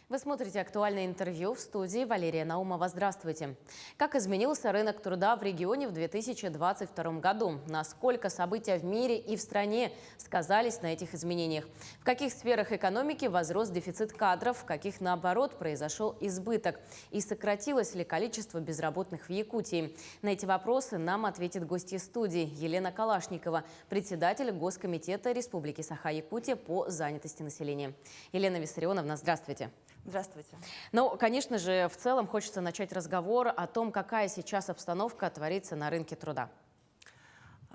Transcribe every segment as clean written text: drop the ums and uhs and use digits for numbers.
Вы смотрите «Актуальное интервью», в студии Валерия Наумова. Здравствуйте. Как изменился рынок труда в регионе в 2022 году? Насколько события в мире и в стране сказались на этих изменениях? В каких сферах экономики возрос дефицит кадров, в каких, наоборот, произошел избыток? И сократилось ли количество безработных в Якутии? На эти вопросы нам ответит гостья студии Елена Калашникова, председатель Госкомитета Республики Саха-Якутия по занятости населения. Елена Виссарионовна, здравствуйте. Здравствуйте. Ну, конечно же, в целом хочется начать разговор о том, какая сейчас обстановка творится на рынке труда.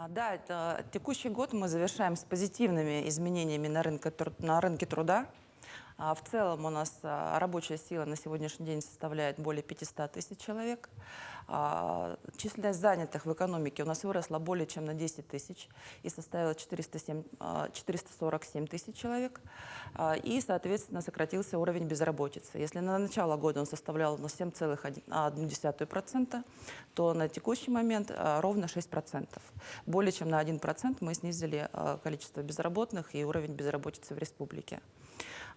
Да, это текущий год мы завершаем с позитивными изменениями на рынке труда. В целом у нас рабочая сила на сегодняшний день составляет более 500 тысяч человек. Численность занятых в экономике у нас выросла более чем на 10 тысяч и составила 447 тысяч человек. И, соответственно, сократился уровень безработицы. Если на начало года он составлял на 7,1%, то на текущий момент ровно 6%. Более чем на 1% мы снизили количество безработных и уровень безработицы в республике.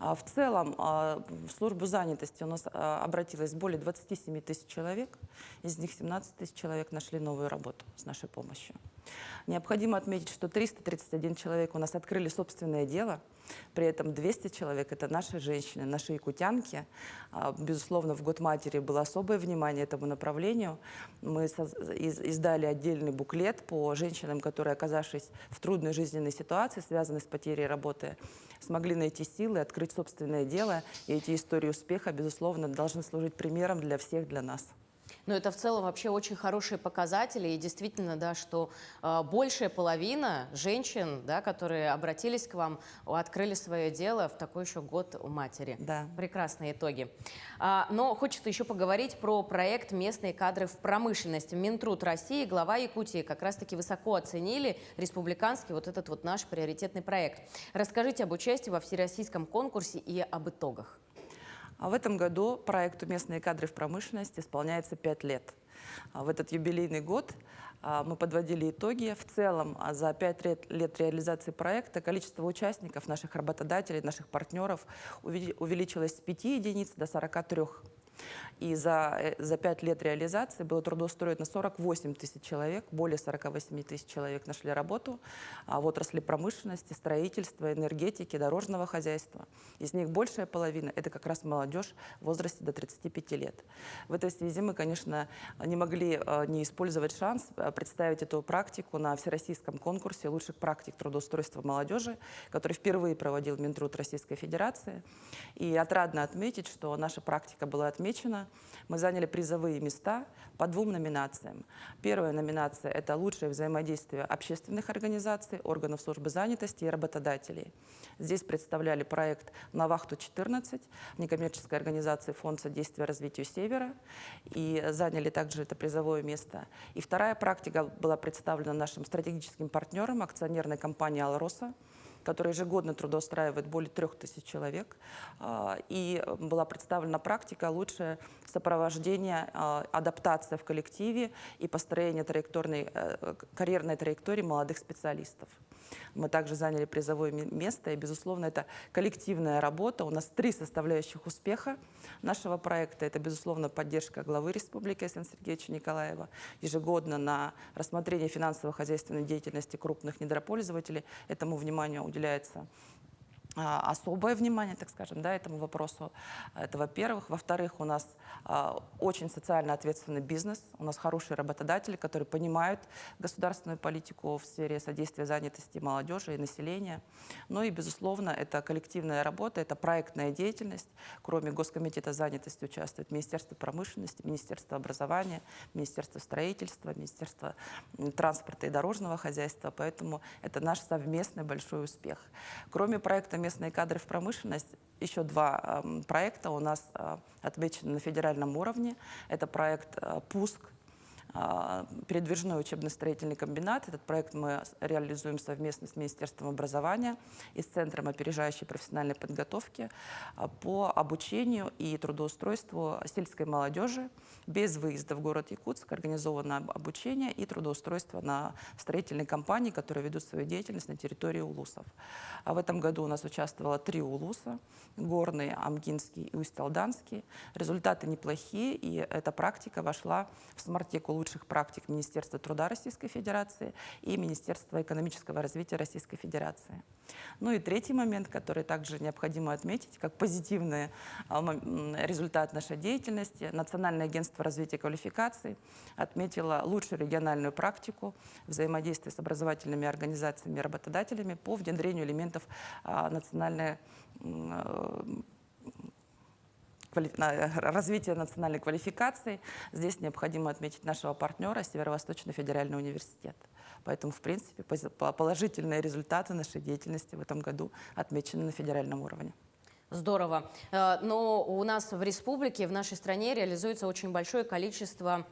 В целом в службу занятости у нас обратилось более 27 тысяч человек. Из них 17 тысяч человек нашли новую работу с нашей помощью. Необходимо отметить, что 331 человек у нас открыли собственное дело. При этом 200 человек – это наши женщины, наши якутянки. Безусловно, в год матери было особое внимание этому направлению. Мы издали отдельный буклет по женщинам, которые, оказавшись в трудной жизненной ситуации, связанной с потерей работы, смогли найти силы, открыть собственное дело. И эти истории успеха, безусловно, должны служить примером для всех, для нас. Но это в целом вообще очень хорошие показатели. И действительно, да, что большая половина женщин, да, которые обратились к вам, открыли свое дело в такой еще год у матери. Да. Прекрасные итоги. Но хочется еще поговорить про проект «Местные кадры в промышленности». Минтруд России, глава Якутии как раз-таки высоко оценили республиканский вот этот вот наш приоритетный проект. Расскажите об участии во всероссийском конкурсе и об итогах. В этом году проекту «Местные кадры в промышленности» исполняется 5 лет. В этот юбилейный год мы подводили итоги. В целом за 5 лет реализации проекта количество участников, наших работодателей, наших партнеров увеличилось с 5 единиц до 43. И за 5 лет реализации было трудоустроено 48 тысяч человек, более 48 тысяч человек нашли работу в отрасли промышленности, строительства, энергетики, дорожного хозяйства. Из них большая половина – это как раз молодежь в возрасте до 35 лет. В этой связи мы, конечно, не могли не использовать шанс представить эту практику на всероссийском конкурсе лучших практик трудоустройства молодежи, который впервые проводил Минтруд Российской Федерации. И отрадно отметить, что наша практика была отмечена. Мы заняли призовые места по 2 номинациям. Первая номинация – это лучшее взаимодействие общественных организаций, органов службы занятости и работодателей. Здесь представляли проект «На вахту-14», некоммерческой организации Фонд содействия развитию Севера, и заняли также это призовое место. И вторая практика была представлена нашим стратегическим партнером, акционерной компанией «Алроса», которая ежегодно трудоустраивает более 3000 человек. И была представлена практика «Лучшее сопровождение, адаптация в коллективе и построение карьерной траектории молодых специалистов». Мы также заняли призовое место, и, безусловно, это коллективная работа. У нас 3 составляющих успеха нашего проекта. Это, безусловно, поддержка главы республики Александра Сергеевича Николаева. Ежегодно на рассмотрение финансово-хозяйственной деятельности крупных недропользователей этому вниманию уделяется особое внимание, так скажем, да, этому вопросу. Это во-первых. Во-вторых, у нас очень социально ответственный бизнес. У нас хорошие работодатели, которые понимают государственную политику в сфере содействия занятости молодежи и населения. Ну и, безусловно, это коллективная работа, это проектная деятельность. Кроме Госкомитета занятости участвует Министерство промышленности, Министерство образования, Министерство строительства, Министерство транспорта и дорожного хозяйства. Поэтому это наш совместный большой успех. Кроме проекта «Местные кадры в промышленность», еще 2 проекта у нас отмечены на федеральном уровне. Это проект «Пуск», передвижной учебно-строительный комбинат. Этот проект мы реализуем совместно с Министерством образования и с Центром опережающей профессиональной подготовки по обучению и трудоустройству сельской молодежи. Без выезда в город Якутск организовано обучение и трудоустройство на строительной компании, которые ведут свою деятельность на территории улусов. А в этом году у нас участвовало 3 улуса: Горный, Амгинский и Усть-Алданский. Результаты неплохие, и эта практика вошла в смартеку лучших практик Министерства труда Российской Федерации и Министерства экономического развития Российской Федерации. Ну и третий момент, который также необходимо отметить, как позитивный результат нашей деятельности. Национальное агентство развития квалификаций отметило лучшую региональную практику взаимодействия с образовательными организациями и работодателями по внедрению элементов развития национальной квалификации. Здесь необходимо отметить нашего партнера Северо-Восточный федеральный университет. Поэтому, в принципе, положительные результаты нашей деятельности в этом году отмечены на федеральном уровне. Здорово. Но у нас в республике, в нашей стране реализуется очень большое количество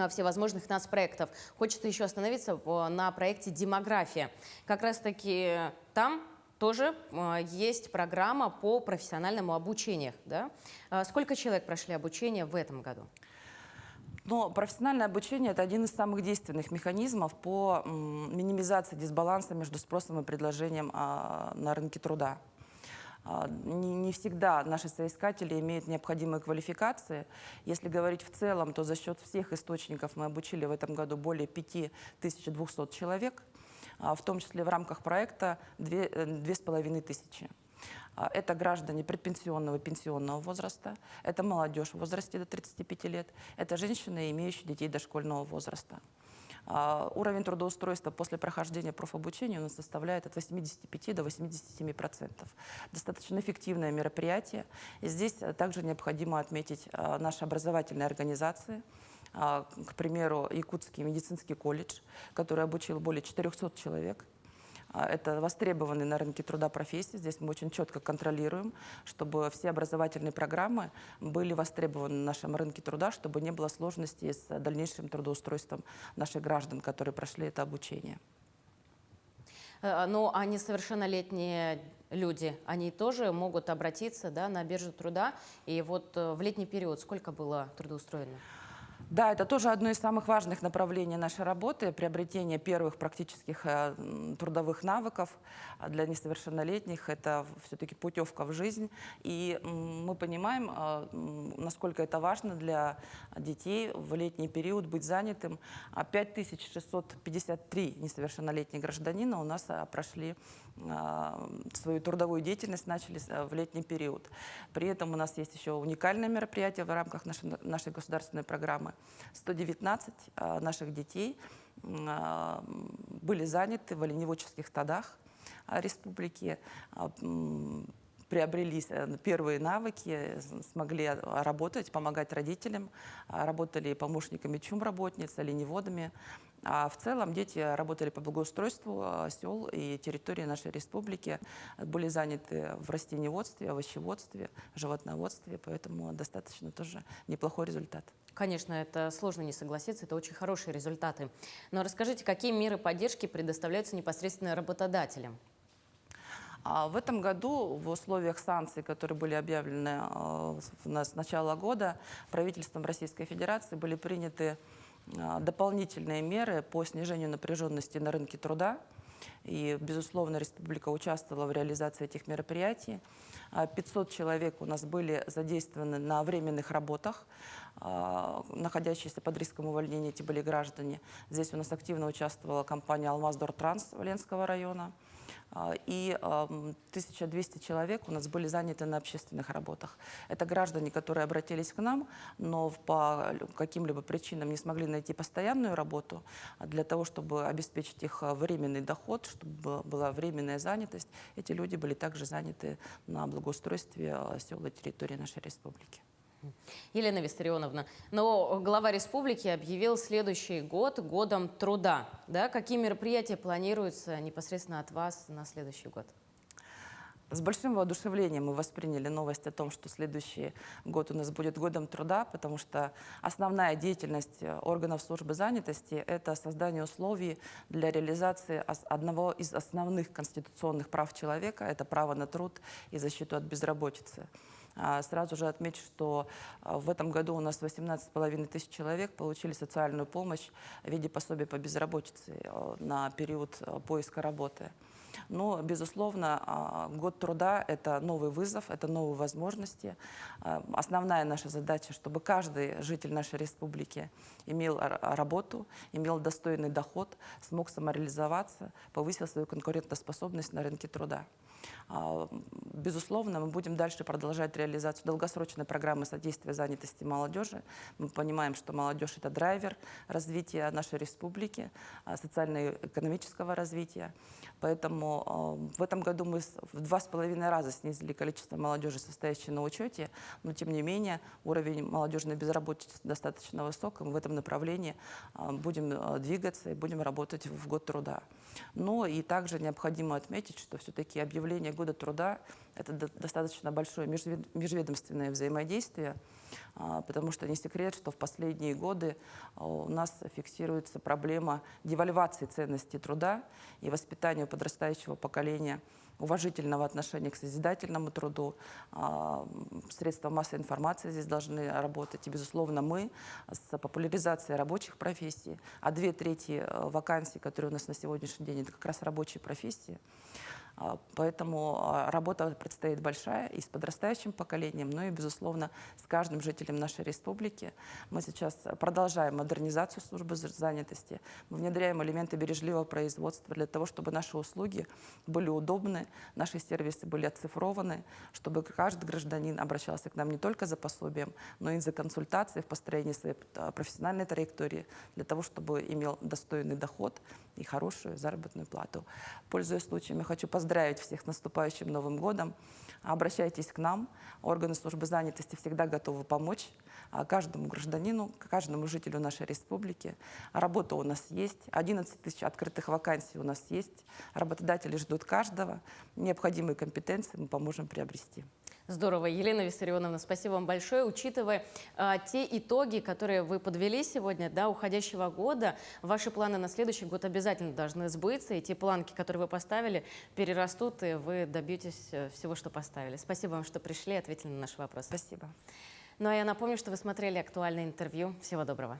всевозможных нацпроектов. Хочется еще остановиться на проекте «Демография». Как раз-таки там тоже есть программа по профессиональному обучению. Да? Сколько человек прошли обучение в этом году? Но профессиональное обучение – это один из самых действенных механизмов по минимизации дисбаланса между спросом и предложением на рынке труда. Не всегда наши соискатели имеют необходимые квалификации. Если говорить в целом, то за счет всех источников мы обучили в этом году более 5200 человек, в том числе в рамках проекта 2500. Это граждане предпенсионного и пенсионного возраста, это молодежь в возрасте до 35 лет, это женщины, имеющие детей дошкольного возраста. Уровень трудоустройства после прохождения профобучения у нас составляет от 85 до 87%. Достаточно эффективное мероприятие. И здесь также необходимо отметить наши образовательные организации. К примеру, Якутский медицинский колледж, который обучил более 400 человек. Это востребованные на рынке труда профессии. Здесь мы очень четко контролируем, чтобы все образовательные программы были востребованы на нашем рынке труда, чтобы не было сложностей с дальнейшим трудоустройством наших граждан, которые прошли это обучение. Ну, а несовершеннолетние люди, они тоже могут обратиться, да, на биржу труда. И вот в летний период сколько было трудоустроено? Да, это тоже одно из самых важных направлений нашей работы – приобретение первых практических трудовых навыков. Для несовершеннолетних это все-таки путевка в жизнь. И мы понимаем, насколько это важно для детей в летний период быть занятым. 5653 несовершеннолетних гражданина у нас прошли свою трудовую деятельность, начали в летний период. При этом у нас есть еще уникальное мероприятие в рамках нашей государственной программы. 119 наших детей были заняты в оленеводческих стадах республики, приобрели первые навыки, смогли работать, помогать родителям, работали помощниками чумработниц, оленеводами. А в целом дети работали по благоустройству сел и территории нашей республики, были заняты в растениеводстве, овощеводстве, животноводстве, поэтому достаточно тоже неплохой результат. Конечно, это сложно не согласиться, это очень хорошие результаты. Но расскажите, какие меры поддержки предоставляются непосредственно работодателям? В этом году в условиях санкций, которые были объявлены с начала года, правительством Российской Федерации были приняты дополнительные меры по снижению напряженности на рынке труда. И, безусловно, республика участвовала в реализации этих мероприятий. 500 человек у нас были задействованы на временных работах, находящиеся под риском увольнения, эти были граждане. Здесь у нас активно участвовала компания «Алмаздортранс» Ленского района. И 1200 человек у нас были заняты на общественных работах. Это граждане, которые обратились к нам, но по каким-либо причинам не смогли найти постоянную работу. Для того, чтобы обеспечить их временный доход, чтобы была временная занятость, эти люди были также заняты на благоустройстве сел и территории нашей республики. Елена Виссарионовна, но глава республики объявил следующий год годом труда. Да? Какие мероприятия планируются непосредственно от вас на следующий год? С большим воодушевлением мы восприняли новость о том, что следующий год у нас будет годом труда, потому что основная деятельность органов службы занятости – это создание условий для реализации одного из основных конституционных прав человека – это право на труд и защиту от безработицы. Сразу же отмечу, что в этом году у нас 18,5 тысяч человек получили социальную помощь в виде пособий по безработице на период поиска работы. Но, безусловно, год труда – это новый вызов, это новые возможности. Основная наша задача, чтобы каждый житель нашей республики имел работу, имел достойный доход, смог самореализоваться, повысил свою конкурентоспособность на рынке труда. Безусловно, мы будем дальше продолжать реализацию долгосрочной программы содействия занятости молодежи. Мы понимаем, что молодежь – это драйвер развития нашей республики, социально-экономического развития. Поэтому в этом году мы в 2,5 раза снизили количество молодежи, состоящей на учете, но тем не менее уровень молодежной безработицы достаточно высок, и мы в этом направлении будем двигаться и будем работать в год труда. Но и также необходимо отметить, что все-таки объявление года труда – это достаточно большое межведомственное взаимодействие, потому что не секрет, что в последние годы у нас фиксируется проблема девальвации ценности труда и воспитания подрастающего поколения уважительного отношения к созидательному труду. Средства массовой информации здесь должны работать. И, безусловно, мы с популяризацией рабочих профессий, а 2/3 вакансий, которые у нас на сегодняшний день, это как раз рабочие профессии. Поэтому работа предстоит большая и с подрастающим поколением, но и, безусловно, с каждым жителем нашей республики. Мы сейчас продолжаем модернизацию службы занятости, мы внедряем элементы бережливого производства для того, чтобы наши услуги были удобны, наши сервисы были оцифрованы, чтобы каждый гражданин обращался к нам не только за пособием, но и за консультацией в построении своей профессиональной траектории, для того, чтобы имел достойный доход и хорошую заработную плату. Пользуясь случаем, я хочу поздравить всех с наступающим Новым годом. Обращайтесь к нам. Органы службы занятости всегда готовы помочь каждому гражданину, каждому жителю нашей республики. Работа у нас есть. 11 тысяч открытых вакансий у нас есть. Работодатели ждут каждого. Необходимые компетенции мы поможем приобрести. Здорово. Елена Виссарионовна, спасибо вам большое. Учитывая те итоги, которые вы подвели сегодня, да, уходящего года, ваши планы на следующий год обязательно должны сбыться, и те планки, которые вы поставили, перерастут, и вы добьетесь всего, что поставили. Спасибо вам, что пришли и ответили на наши вопросы. Спасибо. Ну а я напомню, что вы смотрели актуальное интервью. Всего доброго.